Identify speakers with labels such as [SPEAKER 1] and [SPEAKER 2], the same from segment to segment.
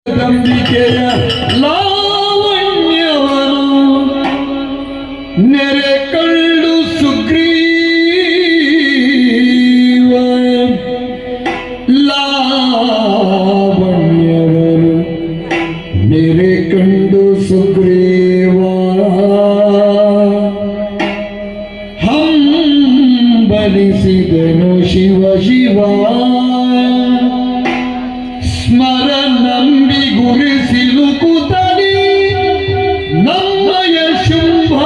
[SPEAKER 1] ನಂಬಿಕೆಯ ಲಾವಣ್ಯವನು ನೆರೆ ಕಳ್ಳು ಸುಗ್ರೀವ ಲಾವಣ್ಯವನು ನೆರೆ ಕಂಡು ಸುಗ್ರೀವ ಹಂಬಲಿಸಿದನು ಶಿವ ಶಿವ ಸ್ಮರ ನಂಬಿ ಗುರಿಸಿಲುಕುತ್ತಲಿ ನಮ್ಮಯ ಶುಂಭ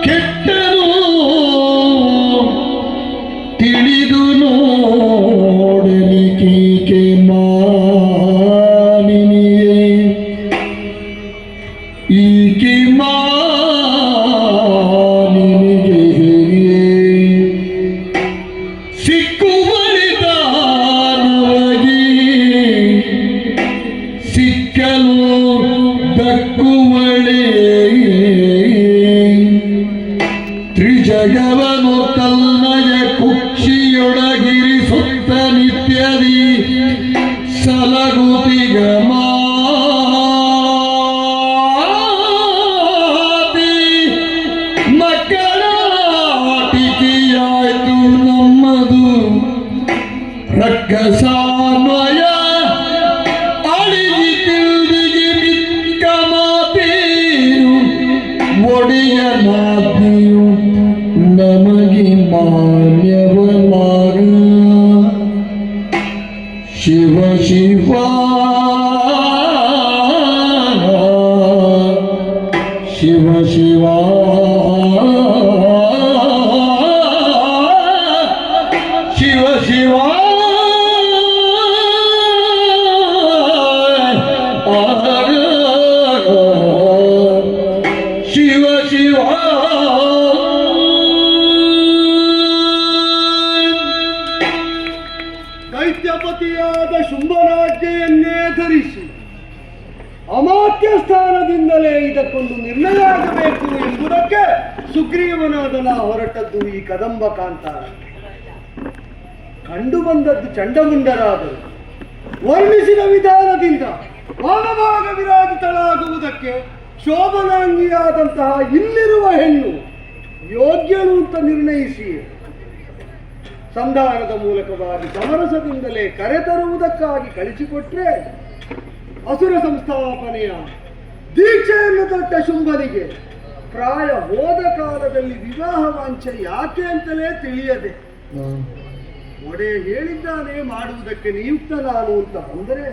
[SPEAKER 1] ಕೆಟ್ಟನು ತಿಳಿದು ನೋಡಲಿಕ್ಕೆ ಮಾನಿನಿಯೇ ಈಕೆ ಮಾನಿನಿಗೆ ಸಿಕ್ಕಲು ದಕ್ಕುವಳೆ ತ್ರಿಜಗವನು ತನ್ನಯ ಕುಕ್ಷಿಯೊಳಗಿರಿಸುತ್ತ ನಿತ್ಯದಿ ಸಲಗುತಿಗ ಮಾತಿ ಮಕ್ಕಳ ಆಟಿಕೆಯಾಯ್ತು ನಮ್ಮದು ರಕ್ಕಸಾನ್ವಯ ಒಡೆಯನಾಜ್ಞೆಯು ನಮಗೆ ಮಾನ್ಯವನಾಗ ಶಿವ ಶಿವ ಶಿವ ಶಿವ ಶಿವ ಶಿವ ಶಿವ ಶಿವ
[SPEAKER 2] ದೈತ್ಯಪತಿಯಾದ ಶುಂಭರಾಜ್ಯೆಯನ್ನೇ ಧರಿಸಿ ಅಮಾತ್ಯ ಸ್ಥಾನದಿಂದಲೇ ಇದಕ್ಕೊಂದು ನಿರ್ಣಯ ಆಗಬೇಕು ಎಂಬುದಕ್ಕೆ ಸುಗ್ರೀವನಾದನ ಹೊರಟದ್ದು ಈ ಕದಂಬ ಕಾಂತಾರ. ಕಂಡು ಬಂದದ್ದು ಚಂಡಮುಂಡರಾದರು ವರ್ಣಿಸಿದ ವಿಧಾನದಿಂದ ಭಾಗಭಾಗ ವಿರಾಜಿತಳಾಗುವುದಕ್ಕೆ ಶೋಭನಾಂಗಿಯಾದಂತಹ ಇಲ್ಲಿರುವ ಹೆಣ್ಣು ಯೋಗ್ಯಳು ಅಂತ ನಿರ್ಣಯಿಸಿ ಸಂಧಾನದ ಮೂಲಕವಾಗಿ ಸಮರಸದಿಂದಲೇ ಕರೆತರುವುದಕ್ಕಾಗಿ ಕಳಿಸಿಕೊಟ್ರೆ ಅಸುರ ಸಂಸ್ಥಾಪನೆಯ ದೀಕ್ಷೆಯನ್ನು ತೊಟ್ಟ ಶುಂಭನಿಗೆ ಪ್ರಾಯ ಹೋದ ಕಾಲದಲ್ಲಿ ವಿವಾಹ ವಾಂಛೆ ಯಾಕೆ ಅಂತಲೇ ತಿಳಿಯದೆ ಒಡೆ ಹೇಳಿದ್ದಾನೆ ಮಾಡುವುದಕ್ಕೆ ನಿಯುಕ್ತ ನಾನು ಅಂತ ಬಂದರೆ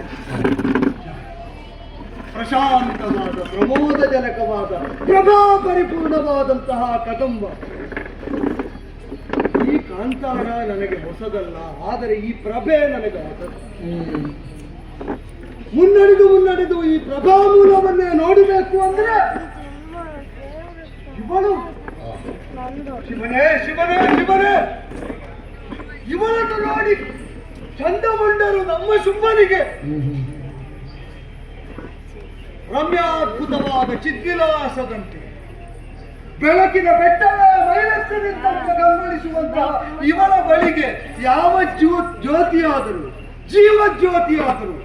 [SPEAKER 2] ಪ್ರಶಾಂತವಾದ ಪ್ರಮೋದಜನಕವಾದ ಪ್ರಭಾ ಪರಿಪೂರ್ಣವಾದಂತಹ ಕದಂಬ. ಈ ಕಾಂತಾರ ನನಗೆ ಹೊಸದಲ್ಲ, ಆದರೆ ಈ ಪ್ರಭೆ ನನಗೆ ಹೊಸದು. ಮುನ್ನಡೆದು ಈ ಪ್ರಭಾಮೂಲವನ್ನೇ ನೋಡಬೇಕು ಅಂದ್ರೆ ಇವಳು ಶಿವನೇ ಶಿವನೇ ಶಿವನೇ ಇವಳನ್ನು ನೋಡಿ ಚಂಡಮುಂಡರು ನಮ್ಮ ಶುಂಭನಿಗೆ ರಮ್ಯಾದ್ಭುತವಾದ ಚಿದ್ವಿಲಾಸದಂತೆ ಬೆಳಕಿನ ಬೆಟ್ಟವೇ ಮೈಲೆತ್ತದಿಂದ ಗಮನಿಸುವಂತಹ ಇವಳ ಬಳಿಗೆ ಯಾವ ಜ್ಯೋತಿಯಾದರು ಜೀವಜ್ಯೋತಿಯಾದರು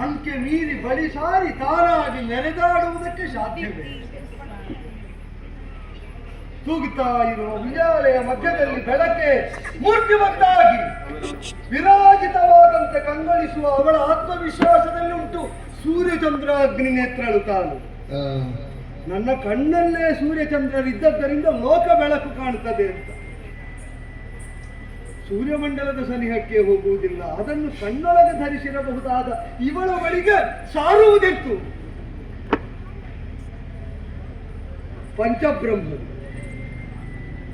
[SPEAKER 2] ಅಂಕೆ ಮೀರಿ ಬಳಿ ಸಾರಿ ತಾನಾಗಿ ನೆರೆದಾಡುವುದಕ್ಕೆ ಸಾಧ್ಯವೇ? ತೂಗುತ್ತಾ ಇರುವ ಉಯ್ಯಾಲೆಯ ಮಧ್ಯದಲ್ಲಿ ಬೆಳಕೆ ಮೂರ್ತಿವಂತಾಗಿ ವಿರಾಜಿತವಾದಂತೆ ಕಂಗೊಳಿಸುವ ಅವಳ ಆತ್ಮವಿಶ್ವಾಸದಲ್ಲಿ ಉಂಟು ಸೂರ್ಯಚಂದ್ರ ಅಗ್ನಿ ನೇತ್ರಳು ತಾನು. ನನ್ನ ಕಣ್ಣಲ್ಲೇ ಸೂರ್ಯಚಂದ್ರರಿದ್ದದ್ದರಿಂದ ಲೋಕ ಬೆಳಕು ಕಾಣುತ್ತದೆ ಅಂತ. ಸೂರ್ಯಮಂಡಲದ ಸನಿಹಕ್ಕೆ ಹೋಗುವುದಿಲ್ಲ, ಅದನ್ನು ಕಣ್ಣೊಳಗೆ ಧರಿಸಿರಬಹುದಾದ ಇವಳ ಬಳಿಗೆ ಸಾರುವುದೆಂತು? ಪಂಚಬ್ರಹ್ಮ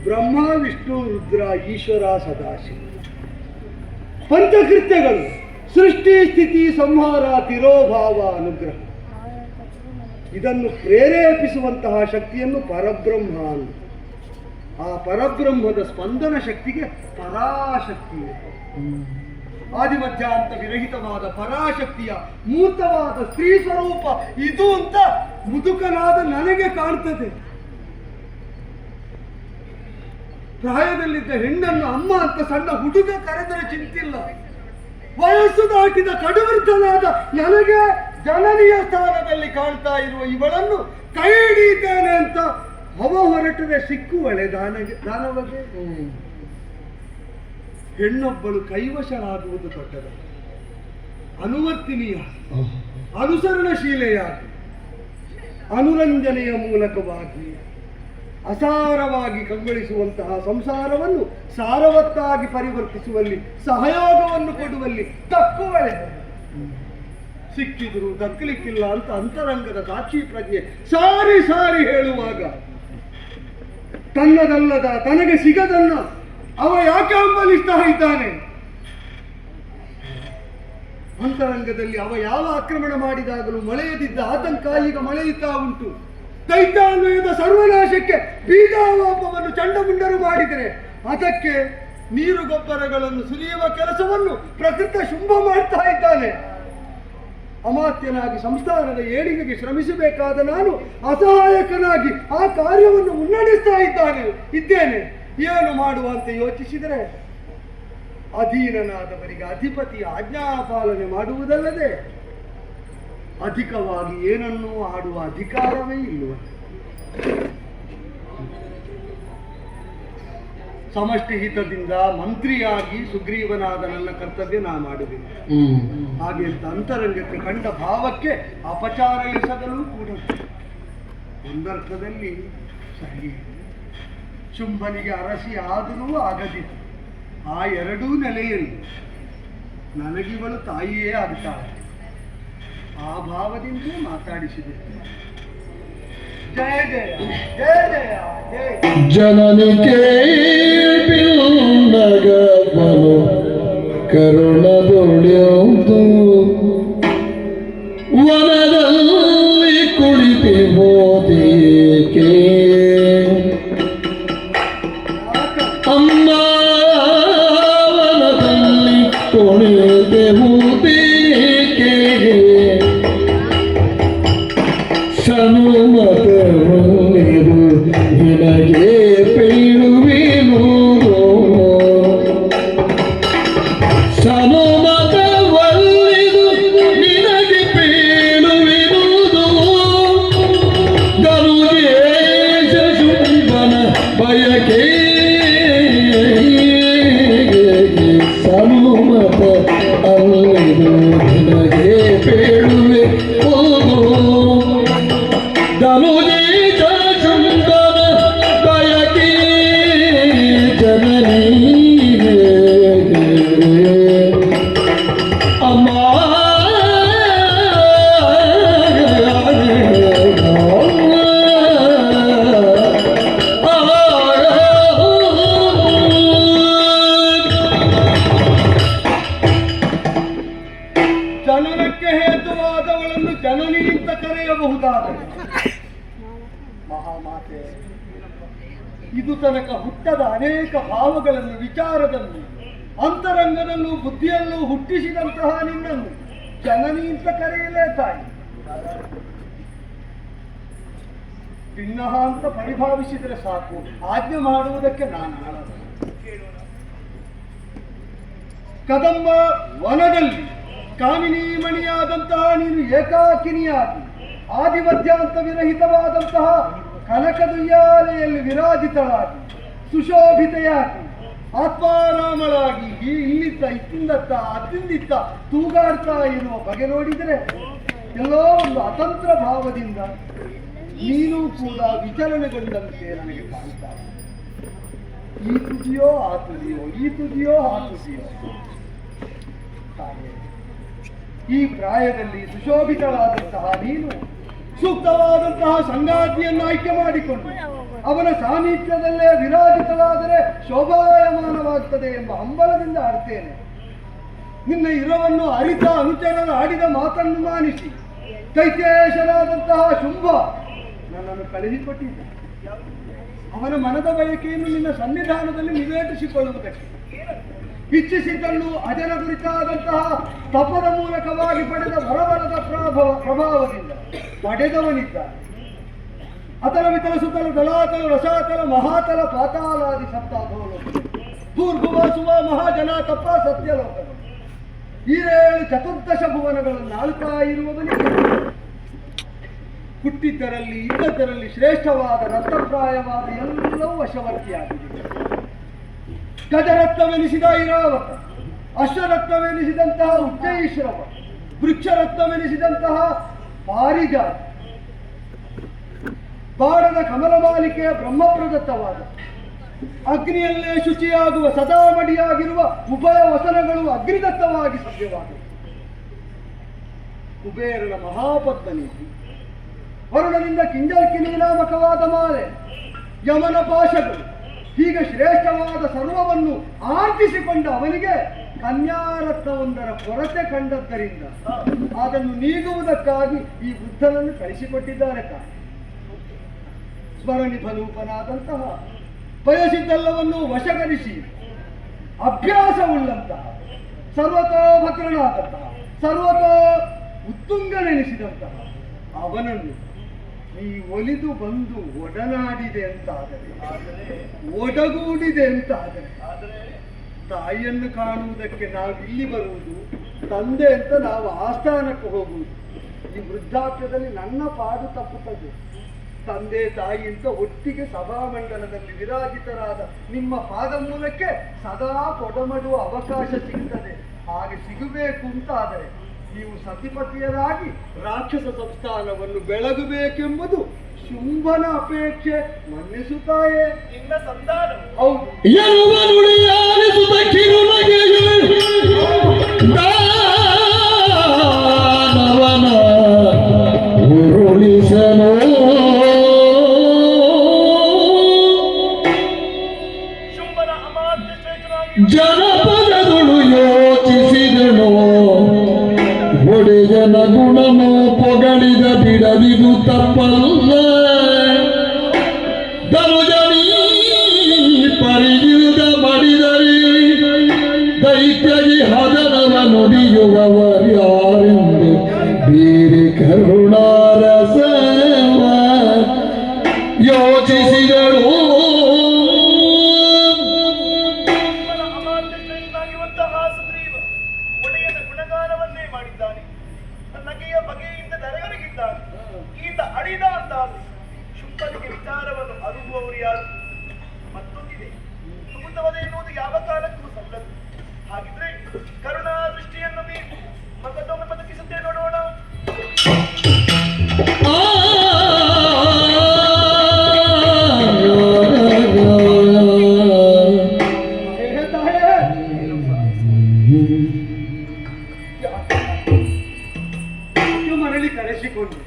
[SPEAKER 2] ಬ್ರಹ್ಮ ವಿಷ್ಣು ರುದ್ರ ಈಶ್ವರ ಸದಾಶಿವ ಪಂಚಕೃತ್ಯಗಳು ಸೃಷ್ಟಿ ಸ್ಥಿತಿ ಸಂಹಾರ ತಿರೋಭಾವ ಅನುಗ್ರಹ ಇದನ್ನು ಪ್ರೇರೇಪಿಸುವಂತಹ ಶಕ್ತಿಯನ್ನು ಪರಬ್ರಹ್ಮ. ಆ ಪರಬ್ರಹ್ಮದ ಸ್ಪಂದನ ಶಕ್ತಿಗೆ ಪರಾಶಕ್ತಿ, ಆದಿಮಧ್ಯಾಂತ ವಿರಹಿತವಾದ ಪರಾಶಕ್ತಿಯ ಮೂರ್ತವಾದ ಸ್ತ್ರೀ ಸ್ವರೂಪ ಇದು ಅಂತ ಮುದುಕನಾದ ನನಗೆ ಕಾಣ್ತದೆ. ಪ್ರಾಯದಲ್ಲಿದ್ದ ಹೆಣ್ಣನ್ನು ಅಮ್ಮ ಅಂತ ಸಣ್ಣ ಹುಡುಗ ಕರೆದರೆ ಚಿಂತಿಲ್ಲ. ವಯಸ್ಸು ದಾಟಿದ ಕಡುವೃದ್ಧನಾದ ನನಗೆ ಜನನಿಯ ಸ್ಥಾನದಲ್ಲಿ ಕಾಣ್ತಾ ಇರುವ ಇವಳನ್ನು ಕೈ ಹಿಡಿಯುತ್ತೇನೆ ಅಂತ ಅವ ಹೊರಟರೆ ಸಿಕ್ಕುವಳೆ ದಾನವಗೆ. ಹೆಣ್ಣೊಬ್ಬಳು ಕೈವಶಳಾಗುವುದು ದೊಡ್ಡದ, ಅನುವರ್ತಿನಿಯ ಅನುಸರಣಶೀಲೆಯಾಗಿ ಅನುರಂಜನೆಯ ಮೂಲಕವಾಗಿ ಅಸಾರವಾಗಿ ಕಂಗೊಳಿಸುವಂತಹ ಸಂಸಾರವನ್ನು ಸಾರವತ್ತಾಗಿ ಪರಿವರ್ತಿಸುವಲ್ಲಿ ಸಹಯೋಗವನ್ನು ಕೊಡುವಲ್ಲಿ ತಕ್ಕುವಳೆ. ಸಿಕ್ಕಿದ್ರು ದಕ್ಕಲಿಕ್ಕಿಲ್ಲ ಅಂತ ಅಂತರಂಗದ ಸಾಕ್ಷಿ ಪ್ರಜ್ಞೆ ಸಾರಿ ಸಾರಿ ಹೇಳುವಾಗ ತನ್ನದಲ್ಲದ ತನಗೆ ಸಿಗದನ್ನ ಅವ ಯಾಕೆ ಹಂಬಲಿಸ್ತಾ ಇದ್ದಾನೆ? ಅಂತರಂಗದಲ್ಲಿ ಅವ ಯಾವ ಆಕ್ರಮಣ ಮಾಡಿದಾಗಲೂ ಮಳೆಯದಿದ್ದ ಆತಂಕ ಈಗ ಮಳೆಯುತ್ತಾ ಉಂಟು. ದೈತ್ಯಾನ್ವಯದ ಸರ್ವನಾಶಕ್ಕೆ ಬೀಜಾವಾಪವನ್ನು ಚಂಡಮುಂಡರು ಮಾಡಿದರೆ ಅದಕ್ಕೆ ನೀರು ಗೊಬ್ಬರಗಳನ್ನು ಸುರಿಯುವ ಕೆಲಸವನ್ನು ಪ್ರಕೃತ ಶುಂಭ ಮಾಡ್ತಾ ಇದ್ದಾನೆ. ಅಮಾತ್ಯನಾಗಿ ಸಂಸ್ಥಾನದ ಏಳಿಗೆಗೆ ಶ್ರಮಿಸಬೇಕಾದ ನಾನು ಅಸಹಾಯಕನಾಗಿ ಆ ಕಾರ್ಯವನ್ನು ಮುನ್ನಡೆಸ್ತಾ ಇದ್ದೇನೆ. ಏನು ಮಾಡುವಂತೆ ಯೋಚಿಸಿದರೆ ಅಧೀನನಾದವರಿಗೆ ಅಧಿಪತಿಯ ಆಜ್ಞಾಪಾಲನೆ ಮಾಡುವುದಲ್ಲದೆ ಅಧಿಕವಾಗಿ ಏನನ್ನೂ ಆಡುವ ಅಧಿಕಾರವೇ ಇಲ್ಲವ. ಸಮಷ್ಟಿ ಹಿತದಿಂದ ಮಂತ್ರಿಯಾಗಿ ಸುಗ್ರೀವನಾದ ನನ್ನ ಕರ್ತವ್ಯ ನಾ ಮಾಡುವೆನು. ಹಾಗೆ ಅಂತ ಅಂತರಂಗಕ್ಕೆ ಕಂಡ ಭಾವಕ್ಕೆ ಅಪಚಾರ ಎಸಗಲೂ ಕೂಡ ಒಂದರ್ಥದಲ್ಲಿ ಸರಿ. ಶುಂಭನಿಗೆ ಅರಸಿ ಆದರೂ ಆಗದಿತ್ತು. ಆ ಎರಡೂ ನೆಲೆಯಲ್ಲಿ ನನಗಿವಳು ತಾಯಿಯೇ ಆಗ್ತಾಳೆ. ಆ ಭಾವದಿಂದ ಮಾತಾಡಿಸಿದೆ. ಜಯ ಜಯ ಜಯ ಜಯ ಜಯ
[SPEAKER 1] ಜನನಿಗೆ ನಗಮನು ಕರುಣದೊಳ್ಳೆಂದು ವನದಲ್ಲಿ ಕುಳಿತು ಹೋದೇಕೆ ಅಮ್ಮ ವನದಲ್ಲಿ ಕುಳಿತೆವುದೇಕೆ ಸನುಮತವನ್ನಿರು ನಿನಗೆ ಬೀಳುವೆನು ಸನುಮತವಲ್ಲಿದು ನಿನಗೆ ಬೀಳುವೆನುದು ಗರುಜೇಶ ಶುಂಭನ ಬಯಕೆ ಸನುಮತ ಅಲ್ಲಿದು ನಿನಗೆ ಬೀಳುವೆ ಧನುಜೇಶ ಶುಂಭನ ಬಯಕೆ ಜನನೀ ಅಮ್ಮ
[SPEAKER 2] ಜನನಕ್ಕೆ ಹೇತುವಾದವಳನ್ನು ಜನನಿ ಅಂತ ಕರೆಯಬಹುದಾದರೆ ಮಹಾಮಾತೆ ಇದು ತನಕ ಹುಟ್ಟದ ಅನೇಕ ಭಾವಗಳನ್ನು ವಿಚಾರದಲ್ಲಿ ಅಂತರಂಗದಲ್ಲೂ ಬುದ್ಧಿಯಲ್ಲೂ ಹುಟ್ಟಿಸಿದಂತಹ ನಿನ್ನನ್ನು ಜನನಿ ಅಂತ ಕರೆಯಲೇ ತಾಯಿ. ಭಿನ್ನಹ ಅಂತ ಪರಿಭಾವಿಸಿದರೆ ಸಾಕು, ಆಜ್ಞೆ ಮಾಡುವುದಕ್ಕೆ ನಾನು ಆಳಲ್ಲ. ಕದಂಬ ವನದಲ್ಲಿ ಕಾಮಿನಿ ಮಣಿಯಾದಂತಹ ನೀನು ಏಕಾಕಿನಿಯಾಗಿ ಆದಿಮಧ್ಯಾಂತ ವಿರಹಿತವಾದಂತಹ ಕನಕದುಯ್ಯಾಲೆಯಲ್ಲಿ ವಿರಾಜಿತಳಾಗಿ ಸುಶೋಭಿತೆಯಾಗಿ ಆತ್ಮಾರಾಮಳಾಗಿ ಇಲ್ಲಿದ್ದ ಇತ್ತಿಂದತ್ತ ಅತ್ತಿಂದಿತ್ತ ತೂಗಾಡ್ತಾ ಇರುವ ಬಗೆ ನೋಡಿದರೆ ಎಲ್ಲೋ ಒಂದು ಅತಂತ್ರ ಭಾವದಿಂದ ನೀನು ಕೂಡ ವಿಚಲನೆಗೊಂಡಂತೆ ನನಗೆ ಕಾಣ್ತಾರೆ. ಈ ತುದಿಯೋ ಆ ತುದಿಯೋ, ಈ ತುದಿಯೋ ಆ ತುದಿಯೋ. ಈ ಪ್ರಾಯದಲ್ಲಿ ಸುಶೋಭಿತಳಾದಂತಹ ನೀನು ಸೂಕ್ತವಾದಂತಹ ಸಂಗಾತಿಯನ್ನು ಆಯ್ಕೆ ಮಾಡಿಕೊಂಡು ಅವನ ಸಾನ್ನಿಧ್ಯದಲ್ಲೇ ವಿರಾಜಿತಳಾದರೆ ಶೋಭಾಯಮಾನವಾಗ್ತದೆ ಎಂಬ ಹಂಬಲದಿಂದ ಆಡ್ತೇನೆ. ನಿನ್ನ ಇರವನ್ನು ಅರಿತ ಅನುಚರರು ಆಡಿದ ಮಾತನ್ನು ಮಾನಿಸಿ ದೈತ್ಯೇಶನಾದಂತಹ ಶುಂಭ ನನ್ನನ್ನು ಕಳುಹಿಕೊಟ್ಟಿದ್ದ. ಅವನ ಮನದ ಬಯಕೆಯನ್ನು ನಿನ್ನ ಸನ್ನಿಧಾನದಲ್ಲಿ ನಿವೇದಿಸಿಕೊಳ್ಳುವುದಕ್ಕೆ ಇಚ್ಛಿಸಿದ್ದನ್ನು ಅಜರ ಕುರಿತಾದಂತಹ ತಪದ ಮೂಲಕವಾಗಿ ಪಡೆದ ವರವರದ ಪ್ರಭಾವದಿಂದ ಪಡೆದವನಿದ್ದ. ಅತಲ ವಿತಲ ಸುತಲ ದಲಾತಲ ರಸಾತಲ ಮಹಾತಲ ಪಾತಾಲಾದಿ ಸಪ್ತಾಧೋಲೋಕ ಭೂರ್ಭುವ ಸುವ ಮಹಾಜನ ತಪ ಸತ್ಯಲೋಕ ಈರೇಳು ಚತುರ್ದಶ ಭುವನಗಳನ್ನು ಆಳ್ತಾ ಇರುವವನಿಗೆ ಹುಟ್ಟಿದ್ದರಲ್ಲಿ ಇದ್ದದ್ದರಲ್ಲಿ ಶ್ರೇಷ್ಠವಾದ ರತ್ನಪ್ರಾಯವಾದ ಎಲ್ಲವೂ ವಶವರ್ತಿಯಾಗಿದೆ. ಗಜರತ್ನವೆನಿಸಿದ ಐರಾವತ, ಅಶ್ವರತ್ನವೆನಿಸಿದಂತಹ ಉಚ್ಚೈಶ್ರವ, ವೃಕ್ಷರತ್ನವೆನಿಸಿದಂತಹ ಪಾರಿಜಾತ, ಬಾಣದ ಕಮಲಮಾಲಿಕೆಯ ಬ್ರಹ್ಮಪ್ರದತ್ತವಾದ, ಅಗ್ನಿಯಲ್ಲೇ ಶುಚಿಯಾಗುವ ಸದಾ ಮಡಿಯಾಗಿರುವ ಉಭಯ ವಸನಗಳು ಅಗ್ನಿದತ್ತವಾಗಿ ಸಭ್ಯವಾದವು. ಕುಬೇರನ ಮಹಾಪದ್ಮನೀತಿ, ವರುಣನಿಂದ ಕಿಂಜಲ್ಕಿನಿ ನಾಮಕವಾದ ಮಾಲೆ, ಯಮನ ಪಾಶಗಳು, ಹೀಗೆ ಶ್ರೇಷ್ಠವಾದ ಸರ್ವವನ್ನು ಆರ್ಜಿಸಿಕೊಂಡ ಅವನಿಗೆ ಕನ್ಯಾರತ್ನವೊಂದರ ಕೊರತೆ ಕಂಡದ್ದರಿಂದ ಅದನ್ನು ನೀಗುವುದಕ್ಕಾಗಿ ಈ ವೃದ್ಧನನ್ನು ಕಳಿಸಿಕೊಟ್ಟಿದ್ದಾರೆ. ಸ್ವರನಿಭನೂಪನಾದಂತಹ ಬಯಸಿದ್ದೆಲ್ಲವನ್ನು ವಶಗರಿಸಿ ಅಭ್ಯಾಸವುಳ್ಳಂತಹ ಸರ್ವತೋಭದ್ರನಾದಂತಹ ಸರ್ವತೋ ಉತ್ತುಂಗನೆನಿಸಿದಂತಹ ಅವನನ್ನು ನೀ ಒಲಿದು ಬಂದು ಒಡನಾಡಿದೆ ಅಂತಾದರೆ, ಒಡಗೂಡಿದೆ ಅಂತಾದರೆ, ತಾಯಿಯನ್ನು ಕಾಣುವುದಕ್ಕೆ ನಾವು ಇಲ್ಲಿ ಬರುವುದು, ತಂದೆ ಅಂತ ನಾವು ಆಸ್ಥಾನಕ್ಕೆ ಹೋಗುವುದು. ಈ ವೃದ್ಧಾಪ್ಯದಲ್ಲಿ ನನ್ನ ಪಾಡು ತಪ್ಪುತ್ತದೆ. ತಂದೆ ತಾಯಿ ಅಂತ ಒಟ್ಟಿಗೆ ಸಭಾಮಂಡಲದಲ್ಲಿ ವಿರಾಜಿತರಾದ ನಿಮ್ಮ ಪಾದ ಮೂಲಕ್ಕೆ ಸದಾ ಕೊಡಮಡುವ ಅವಕಾಶ ಸಿಗುತ್ತದೆ. ಹಾಗೆ ಸಿಗಬೇಕು ಅಂತಾದರೆ ನೀವು ಸತಿಪತಿಯರಾಗಿ ರಾಕ್ಷಸ ಸಂಸ್ಥಾನವನ್ನು ಬೆಳಗಬೇಕೆಂಬುದು ಶುಂಭನ ಅಪೇಕ್ಷೆ. ಮನ್ನಿಸುತ್ತಾಯೇ ನಿನ್ನ ಸಂತಾನ ಹೌದು.
[SPEAKER 1] ಜನಪದಗಳು ಯೋಚಿಸಿದನು, ಒಡೆಯನ ಗುಣನು ಪೊಗಳಿದ ಬಿಡದಿದು ತಪ್ಪಲ್ಲ. ಧನುಜನೀ ಪರಿಯುದ ಮಡಿದರಿ ದೈತ್ಯಗಿ ಹದನವ ನುಡಿಯುವವರ್ಯಾರೆಂದು ಬೇರೆ ಕರುಣಾರಸವ ಯೋಚಿಸಿದಳು.
[SPEAKER 3] ಶುಂಭನಿಗೆ ವಿಚಾರವನ್ನು ಅರುಹುವವರು ಯಾರು? ಮತ್ತೊಂದಿದೆ, ಸುಗುತವದೆ ಎನ್ನುವುದು ಯಾವ ಕಾಲಕ್ಕೂ ಸಲ್ಲದು. ಹಾಗಿದ್ರೆ ಕರುಣಾ ದೃಷ್ಟಿಯನ್ನು ಮೀರಿ ಮತ್ತೊಮ್ಮೆ ಬದುಕಿಸುತ್ತೆ ನೋಡೋಣ.
[SPEAKER 2] ಮರಳಿ ಕರೆಸಿಕೊಂಡು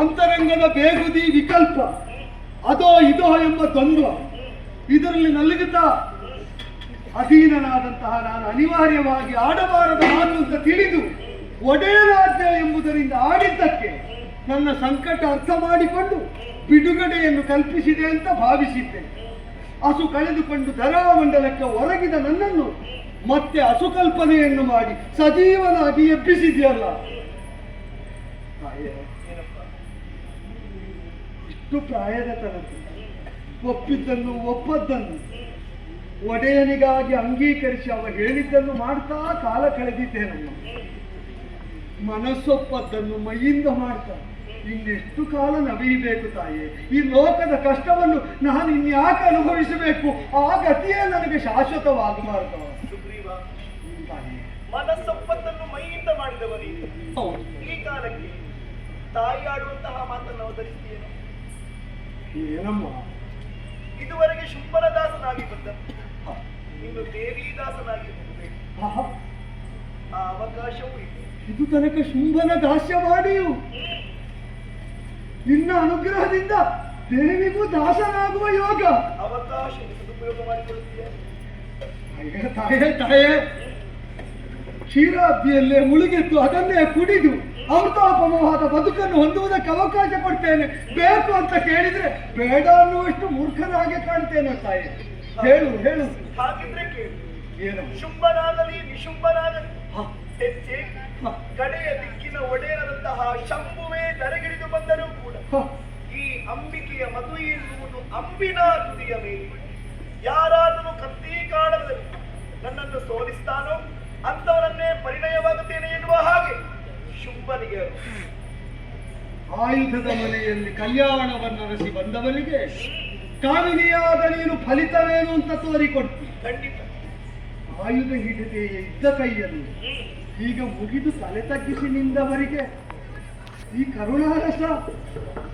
[SPEAKER 2] ಅಂತರಂಗದ ಬೇಗುದಿ ವಿಕಲ್ಪ, ಅದೋ ಇದೋ ಎಂಬ ದ್ವಂದ್ವ, ಇದರಲ್ಲಿ ನಲುಗುತ್ತಾ ಅಧೀನನಾದಂತಹ ನಾನು ಅನಿವಾರ್ಯವಾಗಿ ಆಡಬಾರದ ಮಾತು ಅಂತ ತಿಳಿದು ಒಡೆಯನಾಜ್ಞೆ ಎಂಬುದರಿಂದ ಆಡಿದ್ದಕ್ಕೆ ನನ್ನ ಸಂಕಟ ಅರ್ಥ ಮಾಡಿಕೊಂಡು ಬಿಡುಗಡೆಯನ್ನು ಕಲ್ಪಿಸಿದೆ ಅಂತ ಭಾವಿಸಿದ್ದೆ. ಹಸು ಕಳೆದುಕೊಂಡು ಧರಾಮಂಡಲಕ್ಕೆ ಹೊರಗಿದ ನನ್ನನ್ನು ಮತ್ತೆ ಹಸುಕಲ್ಪನೆಯನ್ನು ಮಾಡಿ ಸಜೀವನಾಗಿ ಎಬ್ಬಿಸಿದೆಯಲ್ಲ. ಇಷ್ಟು ಪ್ರಾಯದ ತನಕ ಒಪ್ಪಿದ್ದನ್ನು ಒಪ್ಪದ್ದನ್ನು ಒಡೆಯನಿಗಾಗಿ ಅಂಗೀಕರಿಸಿ ಅವ ಹೇಳಿದ್ದನ್ನು ಮಾಡ್ತಾ ಕಾಲ ಕಳೆದಿದ್ದೇನಮ್ಮ. ಮನಸ್ಸೊಪ್ಪದ್ದನ್ನು ಮೈಯಿಂದ ಮಾಡ್ತಾ ಇನ್ನೆಷ್ಟು ಕಾಲ ನವೀಬೇಕು ತಾಯೇ? ಈ ಲೋಕದ ಕಷ್ಟವನ್ನು ನಾನು ಇನ್ಯಾಕೆ ಅನುಭವಿಸಬೇಕು? ಆ ಗತಿಯೇ ನನಗೆ ಶಾಶ್ವತವಾಗಬಾರದು.
[SPEAKER 3] ಸುಗ್ರೀವ, ಮನಸ್ಸೊಪ್ಪದ್ದನ್ನು ಮೈಯಿಂದ ಮಾಡಿದವನಿ ಈ ಕಾಲಕ್ಕೆ ತಾಯಿ ಆಡುವಂತಹ ಮಾತನ್ನು ಅವತರಿಸಿದ್ದೇನೆ.
[SPEAKER 2] ಏನಮ್ಮ,
[SPEAKER 3] ಇದುವರೆಗೆ ಶುಂಭನ ದಾಸನಾಗಿ ಬಂದ, ಇನ್ನು ದೇವಿ ದಾಸನಾಗಿ ಹೋಗಬೇಕು. ಆ ಅವಕಾಶವೂ ಇದೆ.
[SPEAKER 2] ಇದು ತನಕ ಶುಂಭನ ದಾಸ್ಯ ಮಾಡಿಯು ನಿನ್ನ ಅನುಗ್ರಹದಿಂದ ದೇವಿಗೂ ದಾಸನಾಗುವ ಯೋಗ
[SPEAKER 3] ಅವಕಾಶ ಸದುಪಯೋಗ ಮಾಡಿಕೊಳ್ಳುತ್ತೀಯ.
[SPEAKER 2] ತಾಯೇ ತಾಯೇ, ಕ್ಷೀರಾಬ್ದಿಯಲ್ಲೇ ಮುಳುಗೆದ್ದು ಅದನ್ನೇ ಕುಡಿದು ಅಮೃತಾಪಮವಾದ ಬದುಕನ್ನು ಹೊಂದುವುದಕ್ಕೆ ಅವಕಾಶ ಕೊಡ್ತೇನೆ. ಬೇಕು ಅಂತ ಕೇಳಿದ್ರೆ ಬೇಡ ಅನ್ನುವಷ್ಟು ಮೂರ್ಖನಾಗೆ ಕಾಣ್ತೇನೆ ತಾಯಿ. ಹೇಳು ಹೇಳು.
[SPEAKER 3] ಹಾಗಿದ್ರೆ ಕೇಳು.
[SPEAKER 2] ಏನು?
[SPEAKER 3] ಶುಂಭನಾಗಲಿ ನಿಶುಂಭನಾಗಲಿ ಹೆಚ್ಚೆ ಕಡೆಯ ದಿಕ್ಕಿನ ಒಡೆಯರಾದಂತಹ ಶಂಭುವೇ ಧರೆಗಿಳಿದು ಬಂದರೂ ಕೂಡ ಈ ಅಂಬಿಕೆಯ ಮದುವೆ ಎನ್ನುವುದು ಅಂಬಿನ ತುದಿಯ ಮೇಲೆ ಯಾರಾದರೂ ಕತ್ತಿ ಕಾಲದಲ್ಲಿ ನನ್ನನ್ನು ಸೋಲಿಸ್ತಾನೋ ಅಂತವರನ್ನೇ ಹಿರಿಯರು.
[SPEAKER 2] ಆಯುಧದ ಮನೆಯಲ್ಲಿ ಕಲ್ಯಾಣವನ್ನು ನಡೆಸಿ ಬಂದವನಿಗೆ ಕಾಮಿನಿಯಾದ ನೀನು ಫಲಿತವೇನು ಅಂತ ತೋರಿಕೊಡ್ತಿ.
[SPEAKER 3] ಖಂಡಿತ.
[SPEAKER 2] ಆಯುಧ ಹಿಡಿದೇ ಇದ್ದ ಕೈಯಲ್ಲಿ ಈಗ ಮುಗಿದು ತಲೆ ತಗ್ಗಿಸಿ ನಿಂದವರಿಗೆ ಈ ಕರುಣಾರಸ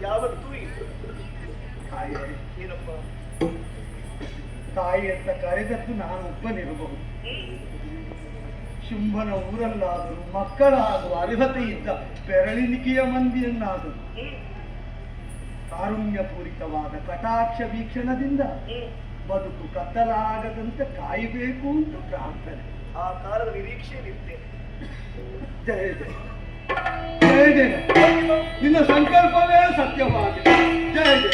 [SPEAKER 3] ಯಾವತ್ತೂ ಇಲ್ಲ.
[SPEAKER 2] ತಾಯಿ
[SPEAKER 3] ಏನಪ್ಪ?
[SPEAKER 2] ತಾಯಿ ಅಂತ ಕರೆದದ್ದು ನಾನು ಒಬ್ಬನಿರಬಹುದು. ಶುಂಭನ ಊರಲ್ಲಾದರೂ ಮಕ್ಕಳಾಗುವ ಅರ್ಹತೆ ಇದ್ದ ಬೆರಳಿನಿಕೆಯ ಮಂದಿಯನ್ನಾದರೂ ಕಾರುಣ್ಯಪೂರಿತವಾದ ಕಟಾಕ್ಷ ವೀಕ್ಷಣದಿಂದ ಬದುಕು ಕತ್ತಲಾಗದಂತೆ ಕಾಯಬೇಕು ಅಂತ ಪ್ರಾರ್ಥನೆ.
[SPEAKER 3] ಆ ಕಾಲದ ನಿರೀಕ್ಷೆಯಲ್ಲಿರ್ತೇನೆ.
[SPEAKER 2] ಜಯ ಜಯ ಜಯ ಜಯ. ನಿನ್ನ ಸಂಕಲ್ಪವೇ ಸತ್ಯವಾಗಿದೆ. ಜಯ ಜಯ.